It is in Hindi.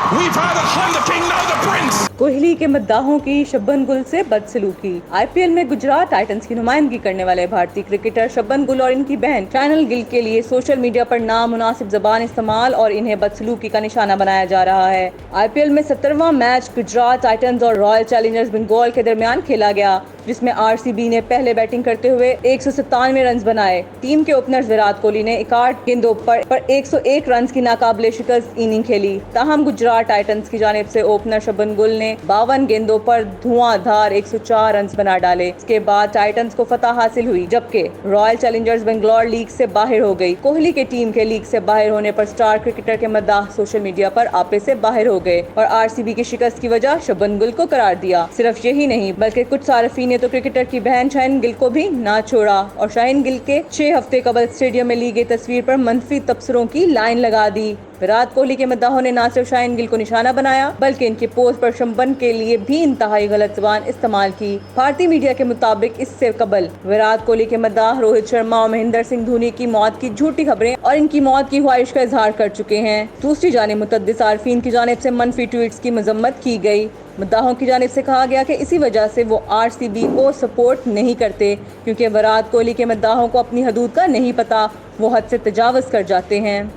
We've heard of I'm the king, no the prince. Kohli के मद्दाहों की शब्बन गुल से बदसलूकी। आईपीएल में गुजरात टाइटंस की नुमाइंदगी करने वाले भारतीय क्रिकेटर शब्बन गुल और इनकी बहन शाइन गिल के लिए सोशल मीडिया पर नामुनासिब ज़बान इस्तेमाल और इन्हें बदसलूकी का निशाना बनाया जा रहा है। आईपीएल में 17वां मैच गुजरात टाइटंस और रॉयल चैलेंजर्स बंगाल के दरमियान खेला गया, जिसमें आरसीबी ने पहले बैटिंग करते हुए 197 रन बनाए। टीम के ओपनर विराट कोहली ने 61 गेंदों पर 101 रन की नाकाबिले शिकस्त इनिंग खेली। ताहम गुजरात टाइटंस की जानिब से ओपनर शब्बन गुल ने 52 गेंदों पर धुआंधार 104 रन बना डाले। इसके बाद टाइटंस को फतह हासिल हुई, जबकि रॉयल चैलेंजर्स बेंगलोर लीग से बाहर हो गई। कोहली के टीम के लीग से बाहर होने पर स्टार क्रिकेटर के मद्दाह सोशल मीडिया पर आपे से बाहर हो गए और आरसीबी की शिकस्त की वजह शब्बन गुल को करार दिया। सिर्फ यही नहीं बल्कि कुछ सार्फिन ने तो क्रिकेटर की बहन शाइन गिल को भी ना छोड़ा और शाइन गिल के 6 हफ्ते कबल स्टेडियम में ली गई तस्वीर पर मनफी तबसरों की लाइन लगा दी। विराट कोहली के मद्दाहों ने न सिर्फ शाइन गिल को निशाना बनाया बल्कि इनके पोस्ट पर शब्बन के लिए भी इंतहाई गलत ज़बान इस्तेमाल की। भारतीय मीडिया के मुताबिक इससे कबल विराट कोहली के मद्दाह रोहित शर्मा और महेंद्र सिंह धोनी की मौत की झूठी खबरें और इनकी मौत की ख्वाहिश का इजहार कर चुके हैं। दूसरी जानिब मुतअद्दिद सार्फिन की जानिब से मनफी ट्वीट्स की मजम्मत की गई। मुद्दाहों की जानिब से कहा गया कि इसी वजह से वो आरसीबी को सपोर्ट नहीं करते, क्योंकि विराट कोहली के मद्दाहों को अपनी हदूद का नहीं पता, वो हद से तजावज़ कर जाते हैं।